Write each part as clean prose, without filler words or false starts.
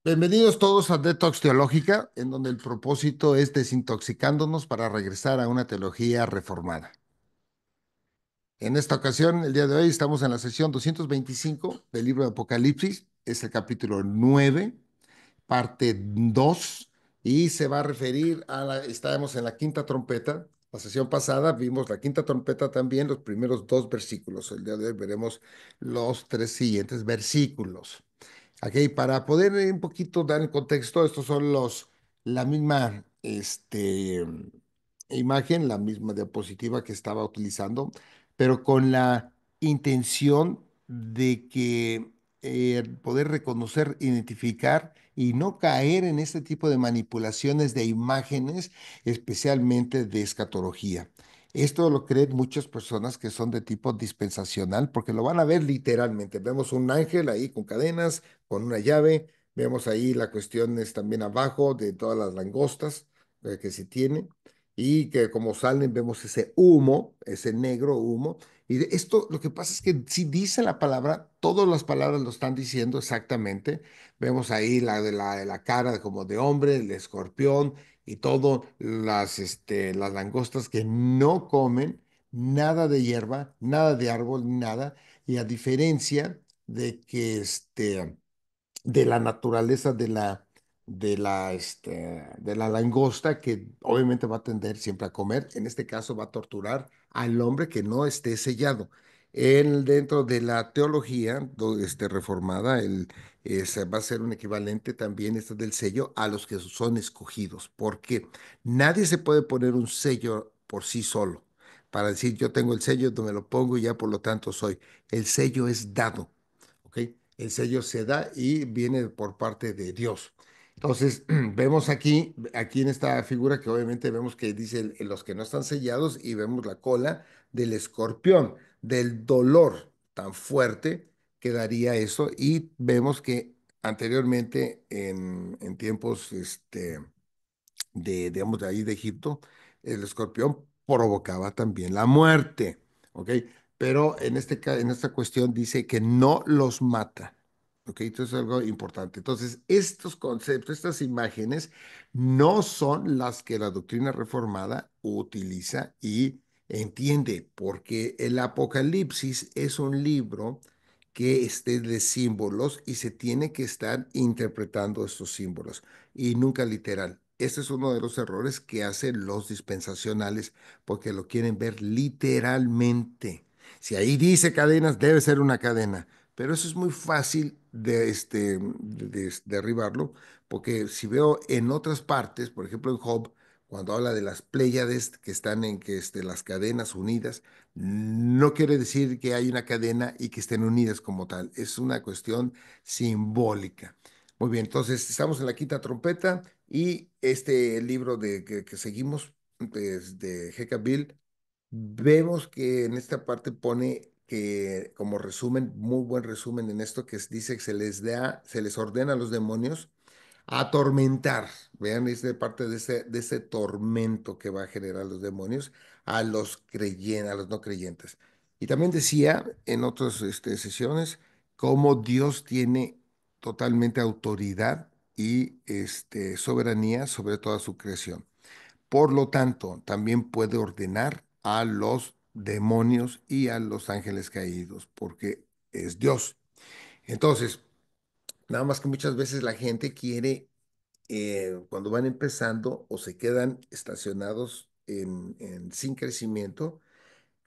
Bienvenidos todos a Detox Teológica, en donde el propósito es desintoxicándonos para regresar a una teología reformada. En esta ocasión, el día de hoy, estamos en la sesión 225 del libro de Apocalipsis, es el capítulo 9, parte 2, y se va a referir estábamos en la quinta trompeta. La sesión pasada vimos la quinta trompeta también, los primeros dos versículos. El día de hoy veremos los tres siguientes versículos. Ok, para poder un poquito dar el contexto, estos son la misma imagen, la misma diapositiva que estaba utilizando, pero con la intención de que poder reconocer, identificar y no caer en este tipo de manipulaciones de imágenes, especialmente de escatología. Esto lo creen muchas personas que son de tipo dispensacional, porque lo van a ver literalmente. Vemos un ángel ahí con cadenas, con una llave. Vemos ahí la cuestión es también abajo de todas las langostas que se tienen y que como salen vemos ese humo, ese negro humo. Y esto lo que pasa es que si dice la palabra, todas las palabras lo están diciendo exactamente. Vemos ahí la cara como de hombre, el escorpión y todo, las langostas que no comen nada de hierba, nada de árbol, nada. Y a diferencia de la naturaleza de la langosta, que obviamente va a tender siempre a comer. En este caso va a torturar al hombre que no esté sellado. Dentro de la teología reformada, va a ser un equivalente también esto del sello a los que son escogidos, porque nadie se puede poner un sello por sí solo para decir yo tengo el sello, me lo pongo y ya por lo tanto soy. El sello es dado. ¿Ok? El sello se da y viene por parte de Dios. Entonces, vemos aquí en esta figura que obviamente vemos que dice los que no están sellados y vemos la cola del escorpión, del dolor tan fuerte que daría eso. Y vemos que anteriormente en tiempos digamos, de ahí de Egipto, el escorpión provocaba también la muerte, ¿ok? Pero en esta cuestión dice que no los mata, ¿ok? Entonces es algo importante. Entonces, estos conceptos, estas imágenes, no son las que la doctrina reformada utiliza y entiende, porque el Apocalipsis es un libro que esté de símbolos y se tiene que estar interpretando estos símbolos y nunca literal. Este es uno de los errores que hacen los dispensacionales porque lo quieren ver literalmente. Si ahí dice cadenas, debe ser una cadena, pero eso es muy fácil de derribarlo porque si veo en otras partes, por ejemplo en Job, cuando habla de las Pléyades que están en las cadenas unidas, no quiere decir que hay una cadena y que estén unidas como tal. Es una cuestión simbólica. Muy bien, entonces estamos en la quinta trompeta y este libro que seguimos de G.K. Bill, vemos que en esta parte pone que como resumen, muy buen resumen en esto, dice que se les ordena a los demonios atormentar. Vean, es de parte de ese tormento que va a generar los demonios a los creyentes, a los no creyentes. Y también decía en otras sesiones cómo Dios tiene totalmente autoridad y soberanía sobre toda su creación. Por lo tanto, también puede ordenar a los demonios y a los ángeles caídos, porque es Dios. Entonces, nada más que muchas veces la gente quiere cuando van empezando o se quedan estacionados sin crecimiento,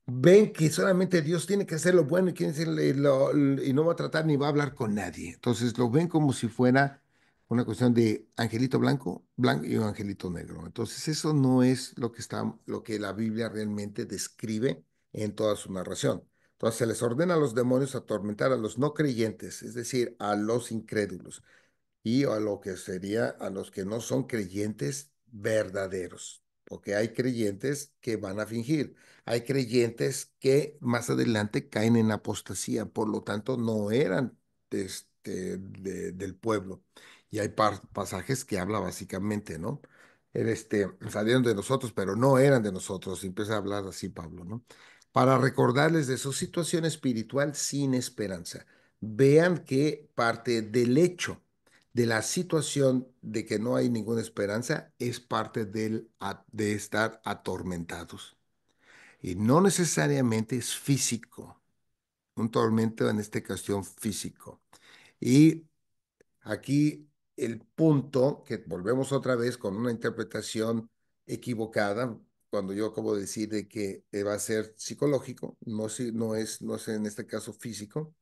ven que solamente Dios tiene que hacer lo bueno y, y no va a tratar ni va a hablar con nadie. Entonces lo ven como si fuera una cuestión de angelito blanco y un angelito negro. Entonces eso no es lo que la Biblia realmente describe en toda su narración. Entonces se les ordena a los demonios atormentar a los no creyentes, es decir, a los incrédulos y a lo que sería a los que no son creyentes verdaderos, porque hay creyentes que van a fingir, hay creyentes que más adelante caen en apostasía, por lo tanto no eran del pueblo. Y hay pasajes que habla básicamente, ¿no? Salieron de nosotros, pero no eran de nosotros, y empieza a hablar así Pablo, ¿no? Para recordarles de su situación espiritual sin esperanza. Vean que parte del hecho de la situación de que no hay ninguna esperanza es parte de estar atormentados. Y no necesariamente es físico, un tormento en esta cuestión físico. Y aquí el punto, que volvemos otra vez con una interpretación equivocada, cuando yo acabo de decir de que va a ser psicológico, no, no es en este caso físico.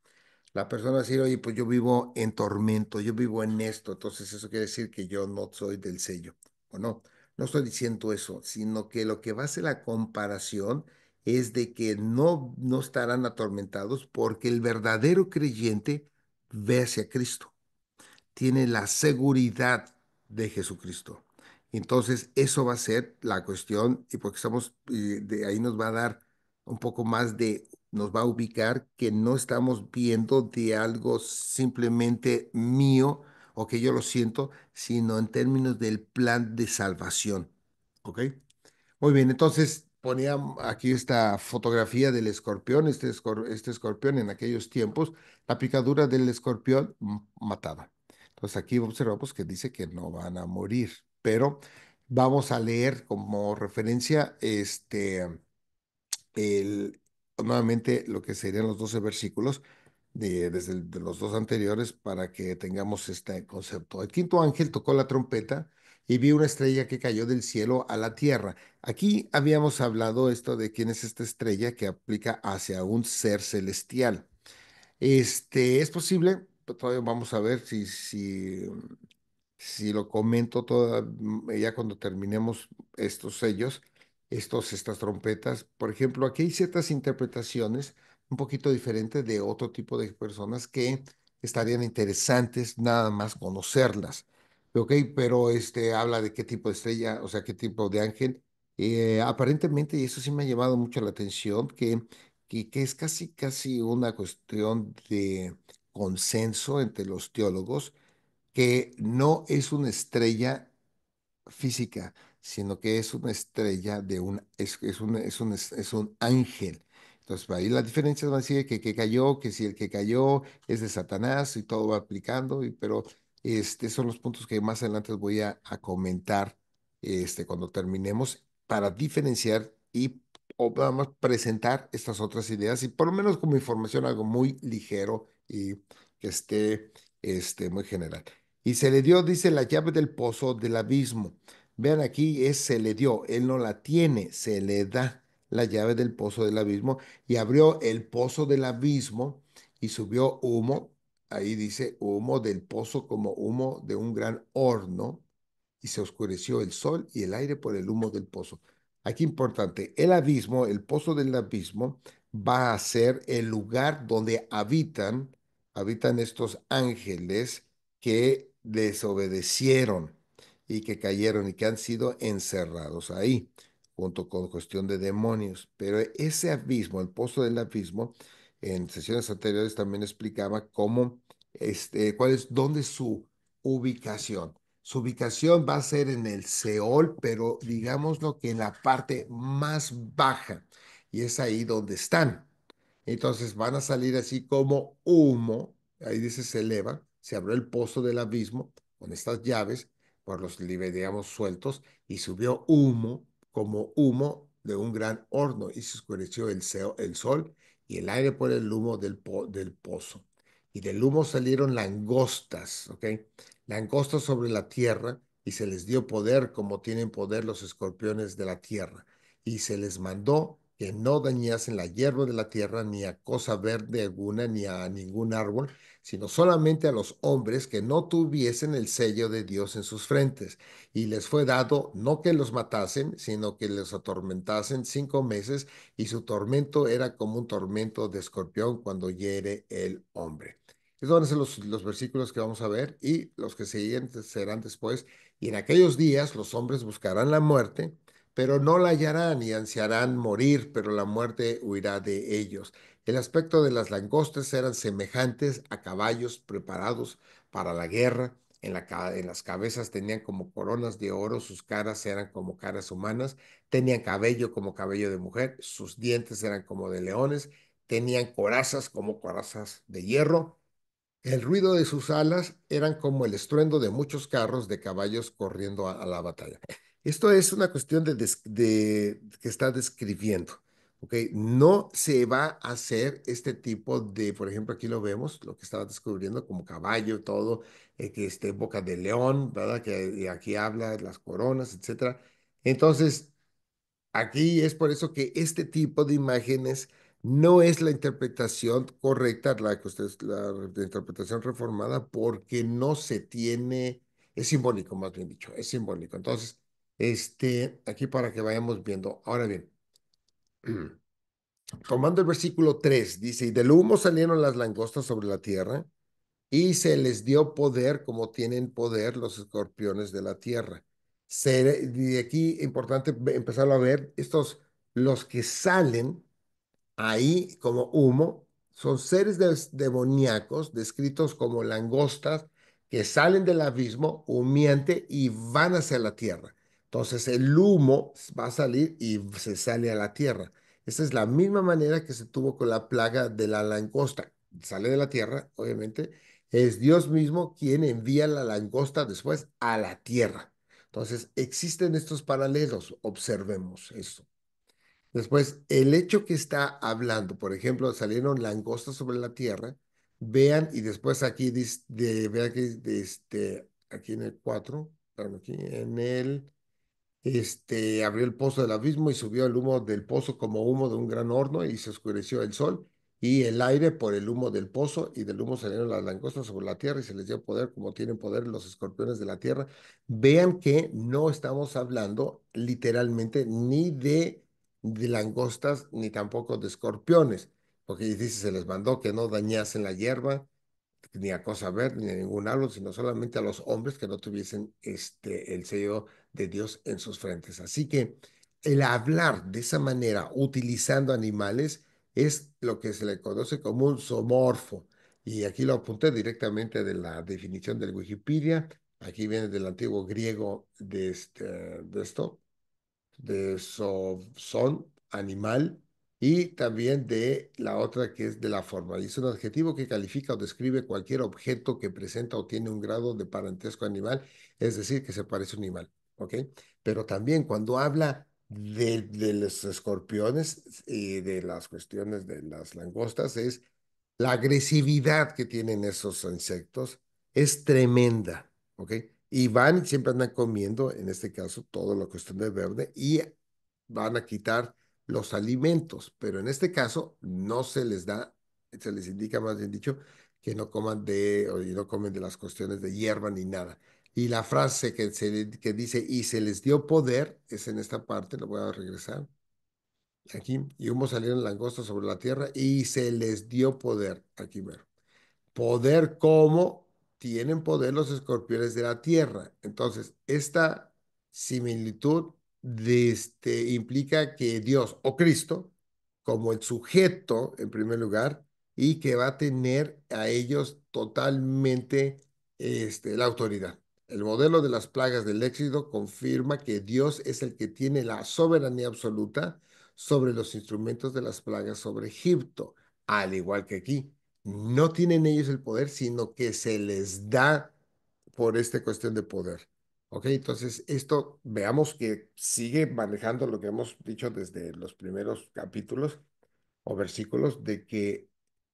La persona va a decir, oye, pues yo vivo en tormento, yo vivo en esto, entonces eso quiere decir que yo no soy del sello. O no, no estoy diciendo eso, sino que lo que va a hacer la comparación es de que no estarán atormentados porque el verdadero creyente ve hacia Cristo, tiene la seguridad de Jesucristo. Entonces, eso va a ser la cuestión, y porque estamos, y de ahí nos va a dar un poco más nos va a ubicar que no estamos viendo de algo simplemente mío o que yo lo siento, sino en términos del plan de salvación. ¿Ok? Muy bien, entonces ponía aquí esta fotografía del escorpión, este escorpión en aquellos tiempos, la picadura del escorpión mataba. Entonces aquí observamos que dice que no van a morir, pero vamos a leer como referencia el, nuevamente lo que serían los 12 versículos de los dos anteriores para que tengamos este concepto. El quinto ángel tocó la trompeta y vi una estrella que cayó del cielo a la tierra. Aquí habíamos hablado esto de quién es esta estrella que aplica hacia un ser celestial. Es posible, todavía vamos a ver si lo comento ya cuando terminemos estos sellos, estas trompetas. Por ejemplo, aquí hay ciertas interpretaciones un poquito diferentes de otro tipo de personas que estarían interesantes nada más conocerlas. Ok, pero habla de qué tipo de estrella, o sea, qué tipo de ángel. Aparentemente, y eso sí me ha llamado mucho la atención, que es casi una cuestión de consenso entre los teólogos que no es una estrella física, sino que es una estrella es un ángel. Entonces, ahí las diferencias van a decir que cayó, que si el que cayó es de Satanás y todo va aplicando, pero son los puntos que más adelante les voy a comentar cuando terminemos para diferenciar y o vamos a presentar estas otras ideas y por lo menos como información algo muy ligero y que esté muy general. Y se le dio, dice, la llave del pozo del abismo. Vean aquí, se le dio, él no la tiene, se le da la llave del pozo del abismo y abrió el pozo del abismo y subió humo. Ahí dice humo del pozo como humo de un gran horno y se oscureció el sol y el aire por el humo del pozo. Aquí importante, el abismo, el pozo del abismo va a ser el lugar donde habitan estos ángeles que desobedecieron y que cayeron y que han sido encerrados ahí, junto con cuestión de demonios. Pero ese abismo, el pozo del abismo, en sesiones anteriores también explicaba dónde es su ubicación. Su ubicación va a ser en el Seol, pero digámoslo que en la parte más baja, y es ahí donde están. Entonces van a salir así como humo, ahí dice se eleva, se abrió el pozo del abismo con estas llaves, por los libres, digamos, sueltos, y subió humo como humo de un gran horno, y se oscureció el sol y el aire por el humo del pozo. Y del humo salieron langostas, ¿ok? Langostas sobre la tierra, y se les dio poder como tienen poder los escorpiones de la tierra y se les mandó que no dañasen la hierba de la tierra, ni a cosa verde alguna, ni a ningún árbol, sino solamente a los hombres que no tuviesen el sello de Dios en sus frentes. Y les fue dado no que los matasen, sino que los atormentasen 5 meses, y su tormento era como un tormento de escorpión cuando hiere el hombre. Esos van a ser los versículos que vamos a ver y los que siguen serán después. Y en aquellos días los hombres buscarán la muerte, pero no la hallarán y ansiarán morir, pero la muerte huirá de ellos. El aspecto de las langostas eran semejantes a caballos preparados para la guerra. En las cabezas tenían como coronas de oro, sus caras eran como caras humanas, tenían cabello como cabello de mujer, sus dientes eran como de leones, tenían corazas como corazas de hierro El ruido de sus alas eran como el estruendo de muchos carros de caballos corriendo a la batalla. Esto es una cuestión que está describiendo. ¿Ok? No se va a hacer este tipo de, por ejemplo, aquí lo vemos, lo que estaba descubriendo como caballo, todo, que esté boca de león, ¿verdad? Que aquí habla de las coronas, etcétera. Entonces, aquí es por eso que este tipo de imágenes no es la interpretación correcta, la que ustedes, la interpretación reformada, porque no se tiene, es simbólico, más bien dicho, es simbólico. Entonces, aquí para que vayamos viendo. Ahora bien, tomando el versículo 3 dice, y del humo salieron las langostas sobre la tierra, y se les dio poder como tienen poder los escorpiones de la tierra. De aquí, importante empezarlo a ver, los que salen ahí como humo, son seres demoníacos descritos como langostas que salen del abismo humeante y van hacia la tierra. Entonces el humo va a salir y se sale a la tierra. Esa es la misma manera que se tuvo con la plaga de la langosta. Sale de la tierra, obviamente. Es Dios mismo quien envía la langosta después a la tierra. Entonces existen estos paralelos. Observemos eso. Después, el hecho que está hablando, por ejemplo, salieron langostas sobre la tierra, vean, y después aquí, vean que aquí en el 4, perdón, aquí en el abrió el pozo del abismo y subió el humo del pozo como humo de un gran horno y se oscureció el sol y el aire por el humo del pozo y del humo salieron las langostas sobre la tierra y se les dio poder como tienen poder los escorpiones de la tierra. Vean que no estamos hablando literalmente ni de langostas ni tampoco de escorpiones, porque dice se les mandó que no dañasen la hierba ni a cosa ver, ni a ningún árbol, sino solamente a los hombres que no tuviesen el sello de Dios en sus frentes. Así que el hablar de esa manera, utilizando animales, es lo que se le conoce como un zoomorfo. Y aquí lo apunté directamente de la definición del Wikipedia. Aquí viene del antiguo griego de esto son, animal, y también de la otra que es de la forma. Y es un adjetivo que califica o describe cualquier objeto que presenta o tiene un grado de parentesco animal, es decir, que se parece a un animal, ¿ok? Pero también cuando habla de los escorpiones y de las cuestiones de las langostas, es la agresividad que tienen esos insectos es tremenda, ¿ok? Y van y siempre andan comiendo, en este caso, todo lo que cuestión de verde y van a quitar los alimentos, pero en este caso no se les da, se les indica más bien dicho, que no coman y no comen de las cuestiones de hierba ni nada. Y la frase que dice, y se les dio poder, es en esta parte, lo voy a regresar aquí, y humo salieron langostas sobre la tierra y se les dio poder, aquí mero. Poder como tienen poder los escorpiones de la tierra. Entonces, esta similitud implica que Dios o Cristo, como el sujeto en primer lugar, y que va a tener a ellos totalmente la autoridad. El modelo de las plagas del Éxodo confirma que Dios es el que tiene la soberanía absoluta sobre los instrumentos de las plagas sobre Egipto, al igual que aquí no tienen ellos el poder, sino que se les da por esta cuestión de poder. ¿Ok? Entonces, esto veamos que sigue manejando lo que hemos dicho desde los primeros capítulos o versículos de que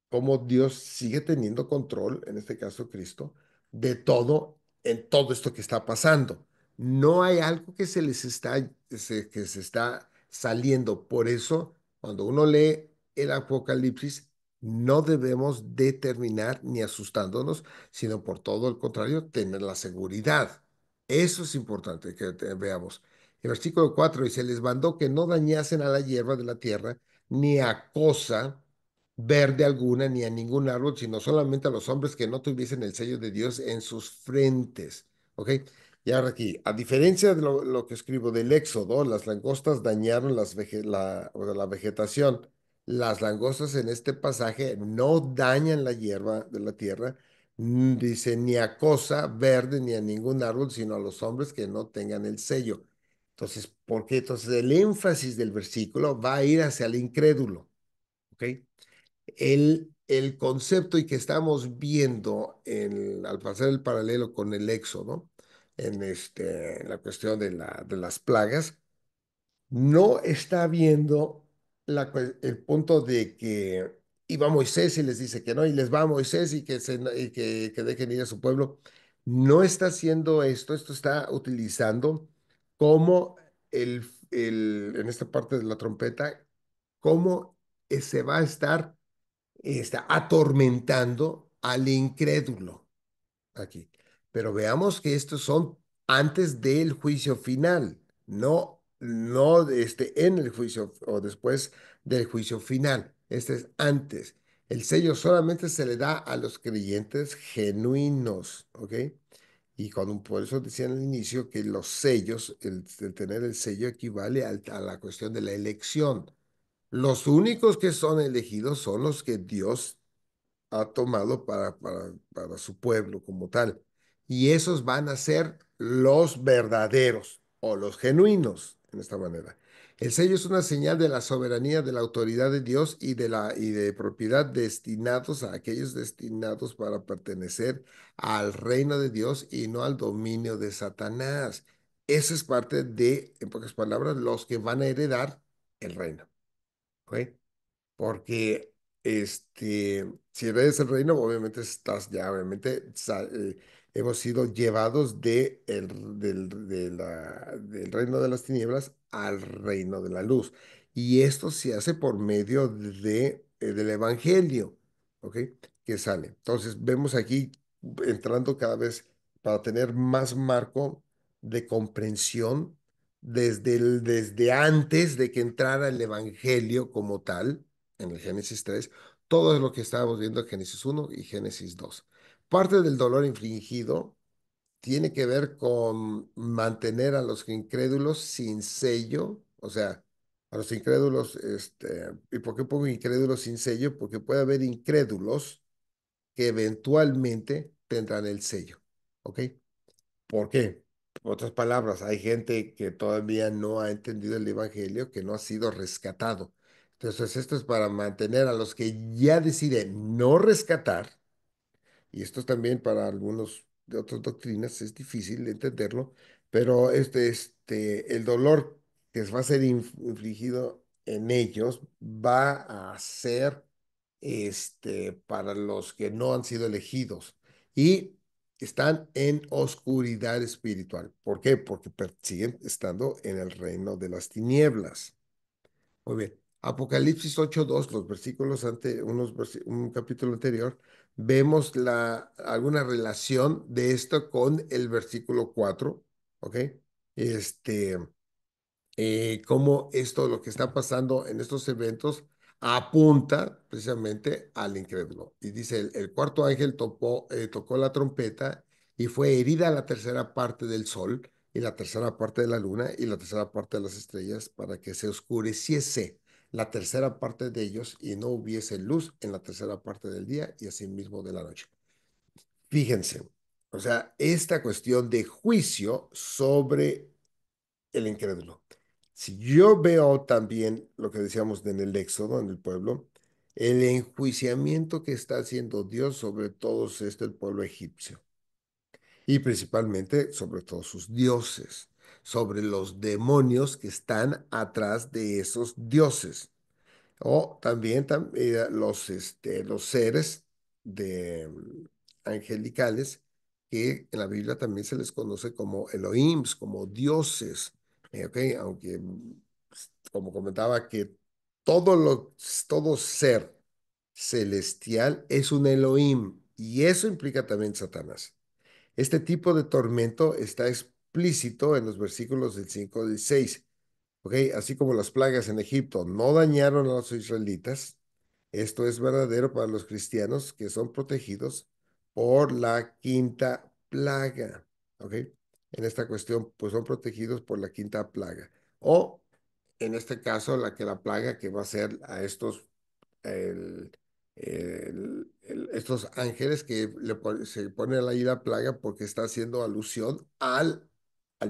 cómo Dios sigue teniendo control, en este caso Cristo, de todo en todo esto que está pasando. No hay algo que que se está saliendo. Por eso, cuando uno lee el Apocalipsis, no debemos determinar ni asustándonos, sino por todo el contrario, tener la seguridad. Eso es importante que veamos. El versículo 4 y se les mandó que no dañasen a la hierba de la tierra, ni a cosa verde alguna, ni a ningún árbol, sino solamente a los hombres que no tuviesen el sello de Dios en sus frentes. ¿Ok? Y ahora aquí, a diferencia de lo que escribo del Éxodo, las langostas dañaron la vegetación. Las langostas en este pasaje no dañan la hierba de la tierra, dice ni a cosa verde ni a ningún árbol, sino a los hombres que no tengan el sello. Entonces, ¿por qué? Entonces el énfasis del versículo va a ir hacia el incrédulo. ¿Ok? el concepto y que estamos viendo al pasar el paralelo con el Éxodo, en la cuestión de las plagas, no está viendo el punto de que iba Moisés y les dice que no, y les va a Moisés y que dejen ir a su pueblo. No está haciendo esto, esto está utilizando como en esta parte de la trompeta, cómo se va a estar está atormentando al incrédulo aquí. Pero veamos que estos son antes del juicio final, no en el juicio o después del juicio final. Este es antes. El sello solamente se le da a los creyentes genuinos, ¿ok? Y por eso decían al inicio que los sellos, el tener el sello equivale a la cuestión de la elección. Los únicos que son elegidos son los que Dios ha tomado para su pueblo como tal. Y esos van a ser los verdaderos o los genuinos, en esta manera. El sello es una señal de la soberanía, de la autoridad de Dios y de propiedad destinados a aquellos destinados para pertenecer al reino de Dios y no al dominio de Satanás. Esa es parte de, en pocas palabras, los que van a heredar el reino. ¿Ok? Porque si eres el reino, obviamente estás ya, obviamente hemos sido llevados del reino de las tinieblas al reino de la luz. Y esto se hace por medio del evangelio, ¿ok? Que sale. Entonces vemos aquí entrando cada vez para tener más marco de comprensión desde antes de que entrara el evangelio como tal en el Génesis 3, todo es lo que estábamos viendo en Génesis 1 y Génesis 2. Parte del dolor infligido tiene que ver con mantener a los incrédulos sin sello, o sea, a los incrédulos, ¿y por qué pongo incrédulos sin sello? Porque puede haber incrédulos que eventualmente tendrán el sello, ¿ok? ¿Por qué? En otras palabras, hay gente que todavía no ha entendido el Evangelio, que no ha sido rescatado. Entonces, esto es para mantener a los que ya deciden no rescatar, y esto es también para algunos de otras doctrinas, es difícil de entenderlo, pero el dolor que va a ser infligido en ellos va a ser para los que no han sido elegidos y están en oscuridad espiritual. ¿Por qué? Porque siguen estando en el reino de las tinieblas. Muy bien. Apocalipsis 8:2, los versículos un capítulo anterior, vemos alguna relación de esto con el versículo 4, ¿ok? Este, Cómo esto, lo que está pasando en estos eventos, apunta precisamente al incrédulo. Y dice, el cuarto ángel tocó la trompeta y fue herida la tercera parte del sol y la tercera parte de la luna y la tercera parte de las estrellas para que se oscureciese la tercera parte de ellos y no hubiese luz en la tercera parte del día y asimismo de la noche. Fíjense, o sea, esta cuestión de juicio sobre el incrédulo. Si yo veo también lo que decíamos en el Éxodo, en el pueblo, el enjuiciamiento que está haciendo Dios sobre todos el pueblo egipcio y principalmente sobre todos sus dioses, sobre los demonios que están atrás de esos dioses. O también los seres angelicales que en la Biblia también se les conoce como Elohims, como dioses. ¿Ok? Aunque, como comentaba, que todo ser celestial es un Elohim y eso implica también Satanás. Este tipo de tormento está explícito en los versículos del 5 al 6. ¿Ok? Así como las plagas en Egipto no dañaron a los israelitas, esto es verdadero para los cristianos que son protegidos por la quinta plaga. ¿Ok? En esta cuestión, pues son protegidos por la quinta plaga. O, en este caso, la plaga que va a ser a el- estos ángeles que se ponen ahí la plaga porque está haciendo alusión al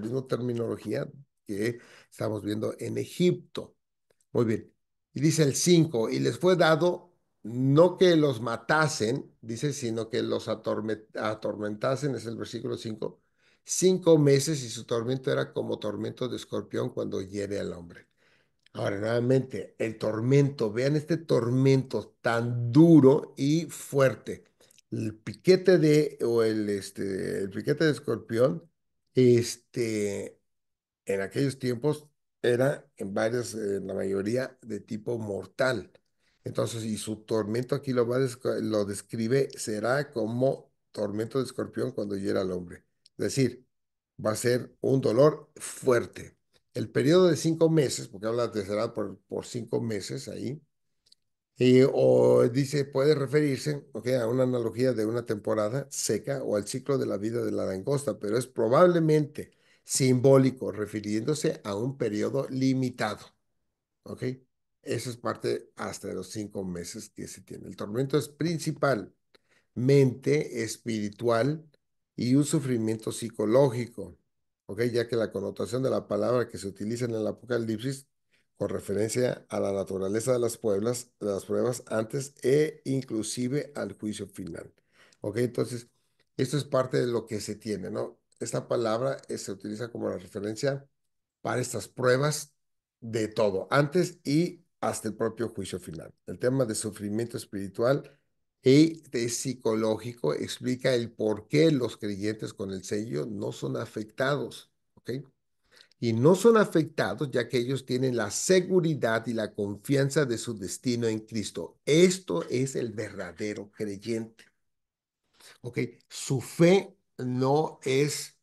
mismo terminología que estamos viendo en Egipto. Muy bien. Y dice el 5 y les fue dado no que los matasen, dice, sino que los atormentasen, es el versículo 5, 5 meses y su tormento era como tormento de escorpión cuando hiere al hombre. Ahora, nuevamente, el tormento, vean este tormento tan duro y fuerte. El piquete el piquete de escorpión, este, en aquellos tiempos era en la mayoría de tipo mortal. Entonces, y su tormento aquí lo describe, será como tormento de escorpión cuando hiera al hombre. Es decir, va a ser un dolor fuerte. El periodo de 5 meses, porque habla de será por 5 meses ahí, o dice, puede referirse, ok, a una analogía de una temporada seca o al ciclo de la vida de la langosta, pero es probablemente simbólico, refiriéndose a un periodo limitado, ok. Eso es parte hasta de los 5 meses que se tiene. El tormento es principal mente espiritual y un sufrimiento psicológico, ¿ok? Ya que la connotación de la palabra que se utiliza en el Apocalipsis con referencia a la naturaleza de las pruebas antes e inclusive al juicio final, ¿ok? Entonces, esto es parte de lo que se tiene, ¿no? Esta palabra se utiliza como la referencia para estas pruebas de todo, antes y hasta el propio juicio final. El tema de sufrimiento espiritual y de psicológico explica el por qué los creyentes con el sello no son afectados, ¿ok? Y no son afectados ya que ellos tienen la seguridad y la confianza de su destino en Cristo. Esto es el verdadero creyente. ¿Ok? Su fe no es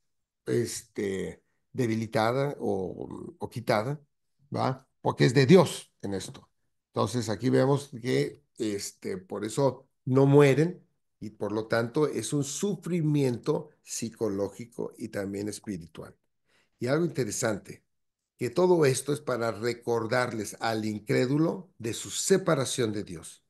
debilitada o quitada, ¿va? Porque es de Dios en esto. Entonces aquí vemos que por eso no mueren y por lo tanto es un sufrimiento psicológico y también espiritual. Y algo interesante, que todo esto es para recordarles al incrédulo de su separación de Dios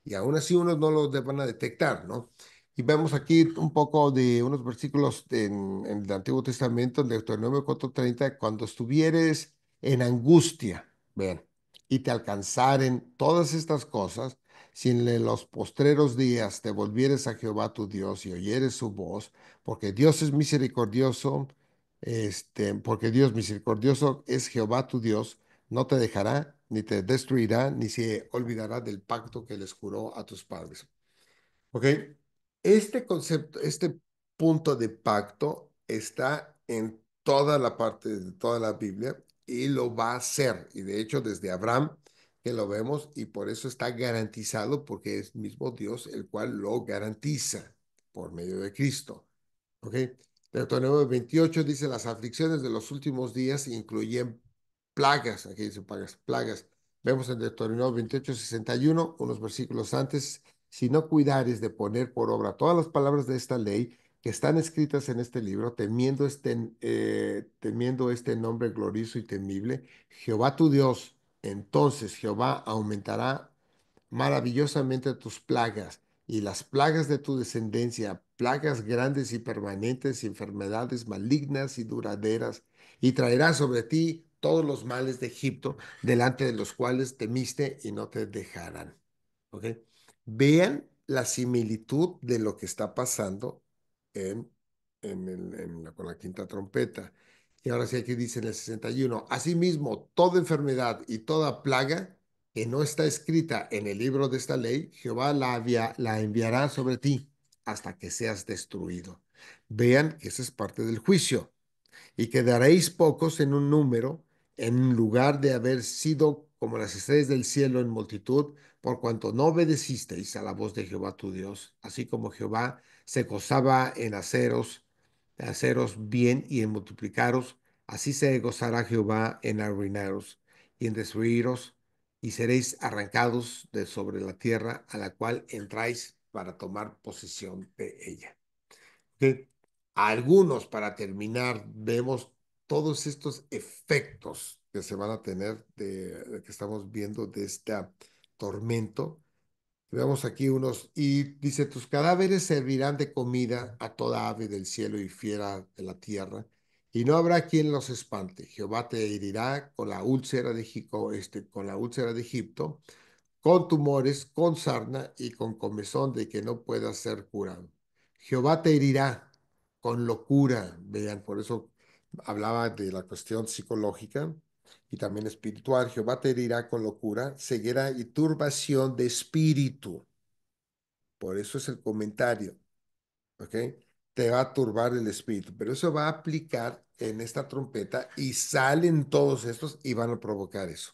y aún así unos no los van a detectar, ¿no? Y vemos aquí un poco de unos versículos en el Antiguo Testamento, en Deuteronomio 4:30, cuando estuvieres en angustia, vean, y te alcanzaren todas estas cosas, si en los postreros días te volvieres a Jehová tu Dios y oyeres su voz, porque Dios es misericordioso, porque Dios misericordioso es Jehová tu Dios, no te dejará, ni te destruirá, ni se olvidará del pacto que les juró a tus padres. ¿Ok? Este concepto, este punto de pacto está en toda la parte de toda la Biblia y lo va a hacer. Y de hecho, desde Abraham, que lo vemos, y por eso está garantizado, porque es mismo Dios el cual lo garantiza por medio de Cristo. ¿Ok? Deuteronomio 28 dice, las aflicciones de los últimos días incluyen plagas, aquí dice plagas, plagas. Vemos en Deuteronomio 28:61, unos versículos antes, si no cuidares de poner por obra todas las palabras de esta ley que están escritas en este libro, temiendo este nombre glorioso y temible, Jehová tu Dios, entonces Jehová aumentará maravillosamente tus plagas y las plagas de tu descendencia, plagas grandes y permanentes, enfermedades malignas y duraderas, y traerá sobre ti todos los males de Egipto, delante de los cuales temiste y no te dejarán. ¿Ok? Vean la similitud de lo que está pasando en, con la quinta trompeta. Y ahora sí aquí dice en el 61, asimismo, toda enfermedad y toda plaga que no está escrita en el libro de esta ley, Jehová la enviará sobre ti hasta que seas destruido. Vean que esa es parte del juicio y quedaréis pocos en un número, en lugar de haber sido como las estrellas del cielo en multitud, por cuanto no obedecisteis a la voz de Jehová tu Dios, así como Jehová se gozaba en haceros bien y en multiplicaros, así se gozará Jehová en arruinaros y en destruiros, y seréis arrancados de sobre la tierra a la cual entráis para tomar posesión de ella. Que algunos, para terminar, vemos todos estos efectos que se van a tener de que estamos viendo de este tormento. Vemos aquí unos, y dice, tus cadáveres servirán de comida a toda ave del cielo y fiera de la tierra, y no habrá quien los espante. Jehová te herirá con la úlcera de Egipto, con tumores, con sarna y con comezón de que no pueda ser curado. Jehová te herirá con locura. Vean, por eso hablaba de la cuestión psicológica y también espiritual. Jehová te herirá con locura, ceguera y turbación de espíritu. Por eso es el comentario, ¿ok? Te va a turbar el espíritu, pero eso va a aplicar en esta trompeta y salen todos estos y van a provocar eso.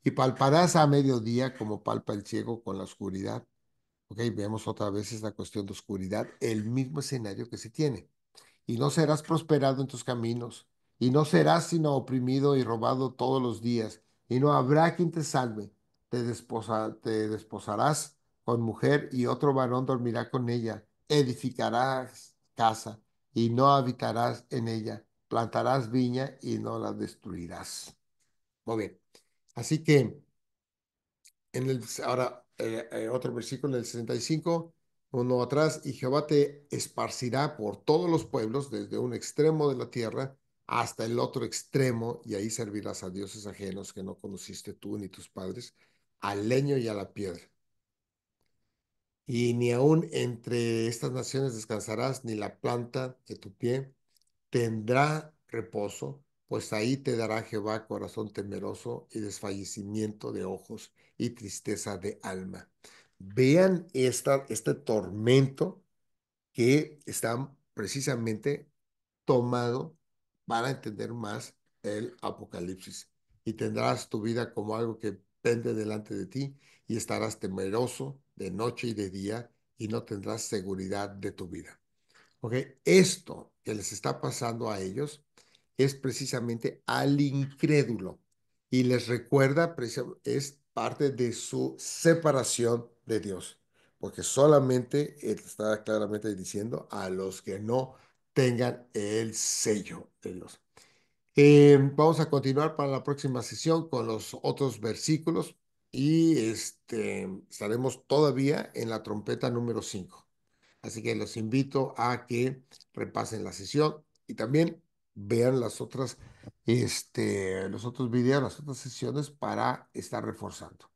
Y palparás a mediodía como palpa el ciego con la oscuridad. Ok, vemos otra vez esta cuestión de oscuridad, el mismo escenario que se tiene. Y no serás prosperado en tus caminos, y no serás sino oprimido y robado todos los días, y no habrá quien te salve. Te desposarás con mujer, y otro varón dormirá con ella. Edificarás casa, y no habitarás en ella. Plantarás viña, y no la destruirás. Muy bien. Así que ahora, otro versículo en el 65, uno atrás, y Jehová te esparcirá por todos los pueblos, desde un extremo de la tierra hasta el otro extremo, y ahí servirás a dioses ajenos que no conociste tú ni tus padres, al leño y a la piedra. Y ni aun entre estas naciones descansarás, ni la planta de tu pie tendrá reposo, pues ahí te dará Jehová corazón temeroso y desfallecimiento de ojos y tristeza de alma. Vean este tormento que está precisamente tomado para entender más el Apocalipsis. Y tendrás tu vida como algo que pende delante de ti y estarás temeroso de noche y de día y no tendrás seguridad de tu vida. ¿Ok? Esto que les está pasando a ellos es precisamente al incrédulo y les recuerda, es parte de su separación de Dios, porque solamente él está claramente diciendo a los que no tengan el sello de Dios. Vamos a continuar para la próxima sesión con los otros versículos y estaremos todavía en la trompeta número 5. Así que los invito a que repasen la sesión y también vean los otros videos, las otras sesiones para estar reforzando.